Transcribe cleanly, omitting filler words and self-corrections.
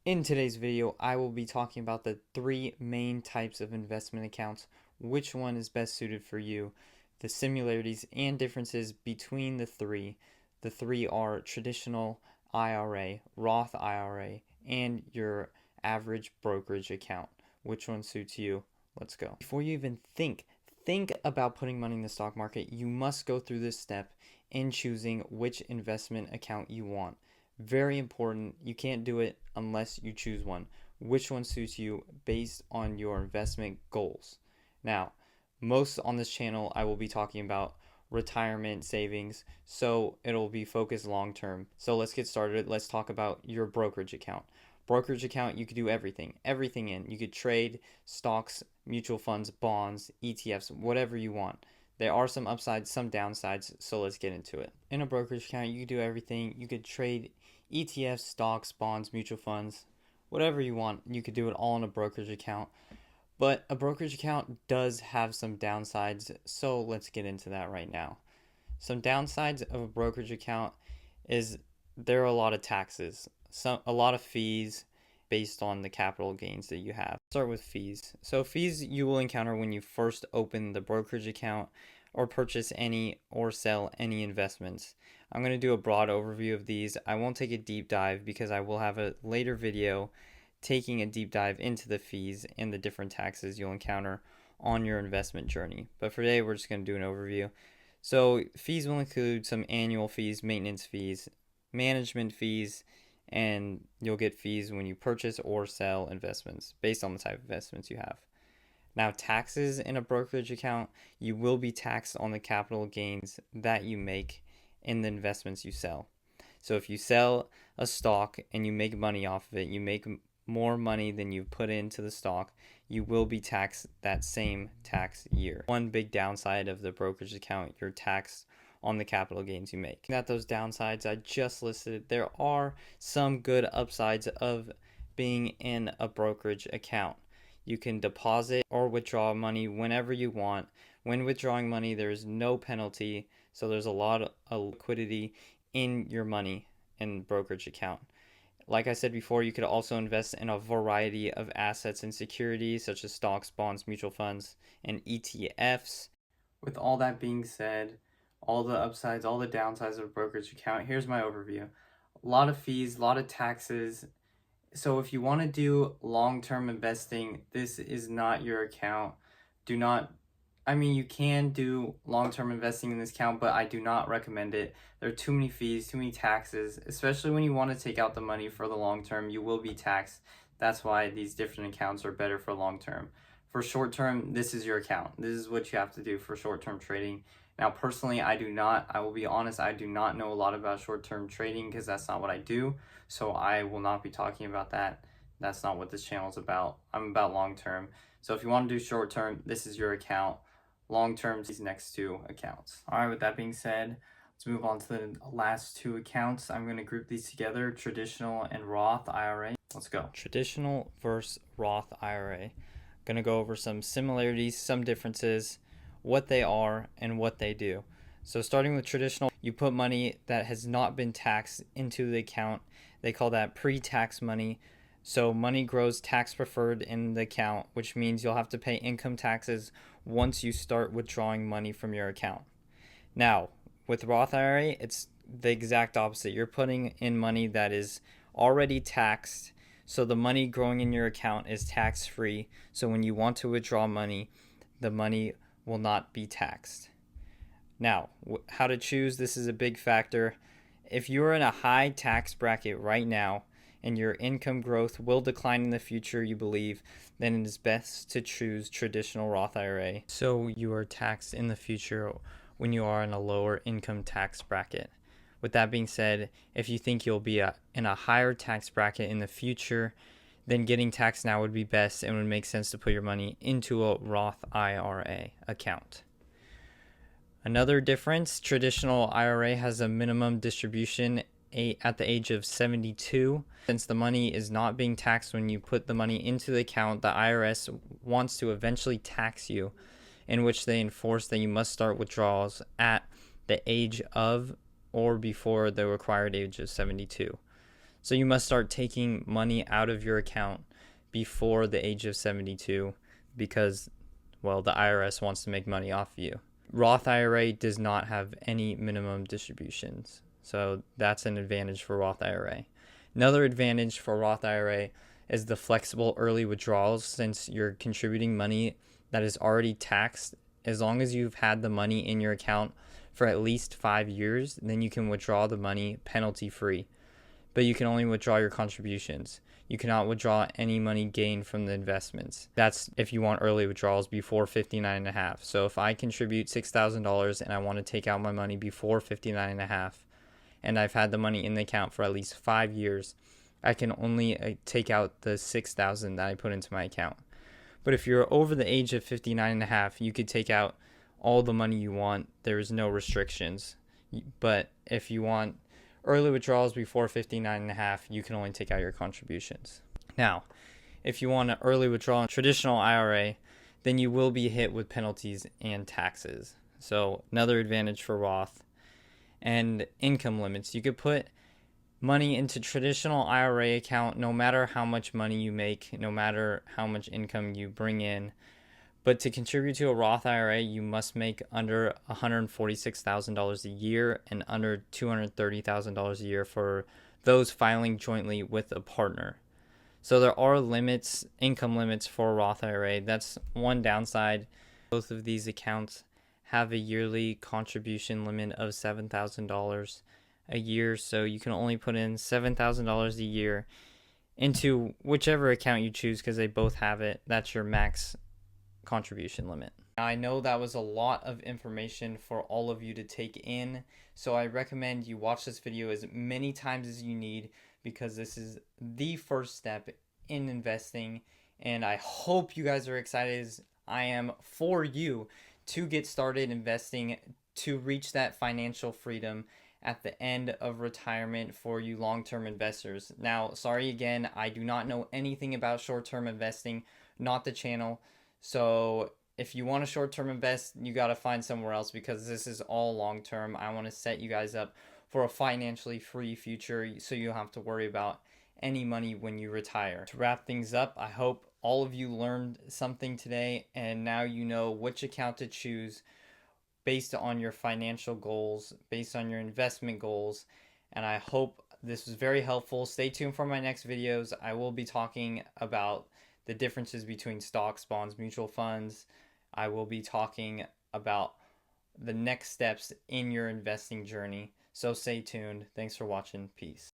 In today's video, I will be talking about the three main types of investment accounts, which one is best suited for you, the similarities and differences between the three. The three are traditional IRA, Roth IRA, and your average brokerage account. Which one suits you? Let's go. Before you even think about putting money in the stock market, you must go through this step in choosing which investment account you want. Very important. You can't do it unless you choose one. Which one suits you based on your investment goals? Now, most on this channel, I will be talking about retirement savings, so it'll be focused long term. So let's get started. Let's talk about your brokerage account. Brokerage account, you could do everything in. You could trade stocks, mutual funds, bonds, ETFs, whatever you want. There are some upsides, some downsides, so let's get into it. In a brokerage account, you could do everything. You could trade ETFs, stocks, bonds, mutual funds, whatever you want. You could do it all in a brokerage account. But a brokerage account does have some downsides, so let's get into that right now. Some downsides of a brokerage account is there are a lot of taxes, a lot of fees based on the capital gains that you have. Start with fees. So fees you will encounter when you first open the brokerage account or purchase any or sell any investments. I'm going to do a broad overview of these. I won't take a deep dive because I will have a later video taking a deep dive into the fees and the different taxes you'll encounter on your investment journey. But for today, we're just going to do an overview. So fees will include some annual fees, maintenance fees, management fees, and you'll get fees when you purchase or sell investments based on the type of investments you have. Now, taxes in a brokerage account, you will be taxed on the capital gains that you make in the investments you sell. So if you sell a stock and you make money off of it, you make more money than you put into the stock, you will be taxed that same tax year. One big downside of the brokerage account, you're taxed on the capital gains you make. At those downsides I just listed, there are some good upsides of being in a brokerage account. You can deposit or withdraw money whenever you want. When withdrawing money, there is no penalty, so there's a lot of liquidity in your money in brokerage account. Like I said before, you could also invest in a variety of assets and securities such as stocks, bonds, mutual funds, and ETFs. With all that being said, all the upsides, all the downsides of a brokerage account, here's my overview. A lot of fees, a lot of taxes. So if you want to do long-term investing, this is not your account. You can do long-term investing in this account, but I do not recommend it. There are too many fees, too many taxes, especially when you want to take out the money for the long term, you will be taxed. That's why these different accounts are better for long term. For short term, this is your account. This is what you have to do for short-term trading. Now, personally, I will be honest, I do not know a lot about short-term trading because that's not what I do. So I will not be talking about that. That's not what this channel is about. I'm about long-term. So if you want to do short-term, this is your account. Long-term, these next two accounts. All right, with that being said, let's move on to the last two accounts. I'm going to group these together, traditional and Roth IRA. Let's go. Traditional versus Roth IRA. Going to go over some similarities, some differences, what they are, and what they do. So starting with traditional, you put money that has not been taxed into the account. They call that pre-tax money. So money grows tax preferred in the account, which means you'll have to pay income taxes once you start withdrawing money from your account. Now, with Roth IRA, it's the exact opposite. You're putting in money that is already taxed, so the money growing in your account is tax-free. So when you want to withdraw money, the money will not be taxed. Now, how to choose, this is a big factor. If you're in a high tax bracket right now, and your income growth will decline in the future, you believe, then it is best to choose traditional Roth IRA. So you are taxed in the future when you are in a lower income tax bracket. With that being said, if you think you'll be in a higher tax bracket in the future, then getting taxed now would be best and would make sense to put your money into a Roth IRA account. Another difference, traditional IRA has a minimum distribution at the age of 72. Since the money is not being taxed when you put the money into the account, the IRS wants to eventually tax you, in which they enforce that you must start withdrawals at the age of or before the required age of 72. So you must start taking money out of your account before the age of 72 because, well, the IRS wants to make money off of you. Roth IRA does not have any minimum distributions. So that's an advantage for Roth IRA. Another advantage for Roth IRA is the flexible early withdrawals, since you're contributing money that is already taxed. As long as you've had the money in your account for at least 5 years, then you can withdraw the money penalty free. But you can only withdraw your contributions. You cannot withdraw any money gained from the investments. That's if you want early withdrawals before 59 and a half. So if I contribute $6,000 and I want to take out my money before 59 and a half, and I've had the money in the account for at least 5 years, I can only take out the $6,000 that I put into my account. But if you're over the age of 59 and a half, you could take out all the money you want. There's no restrictions. But if you want early withdrawals before 59 and a half, you can only take out your contributions. Now, if you want an early withdrawal in traditional IRA, then you will be hit with penalties and taxes. So another advantage for Roth. And income limits. You could put money into traditional IRA account no matter how much money you make, no matter how much income you bring in. But to contribute to a Roth IRA, you must make under $146,000 a year and under $230,000 a year for those filing jointly with a partner. So there are limits, income limits for a Roth IRA. That's one downside. Both of these accounts have a yearly contribution limit of $7,000 a year, so you can only put in $7,000 a year into whichever account you choose because they both have it. That's your max contribution limit. Now, I know that was a lot of information for all of you to take in, so I recommend you watch this video as many times as you need because this is the first step in investing, and I hope you guys are excited as I am for you to get started investing to reach that financial freedom at the end of retirement for you long-term investors. Now, sorry again, I do not know anything about short-term investing, not the channel. So if you want to short-term invest, you got to find somewhere else because this is all long-term. I want to set you guys up for a financially free future so you don't have to worry about any money when you retire. To wrap things up, I hope all of you learned something today and now you know which account to choose based on your financial goals, based on your investment goals, and I hope this was very helpful. Stay tuned for my next videos. I will be talking about the differences between stocks, bonds, mutual funds. I will be talking about the next steps in your investing journey. So stay tuned. Thanks for watching. Peace.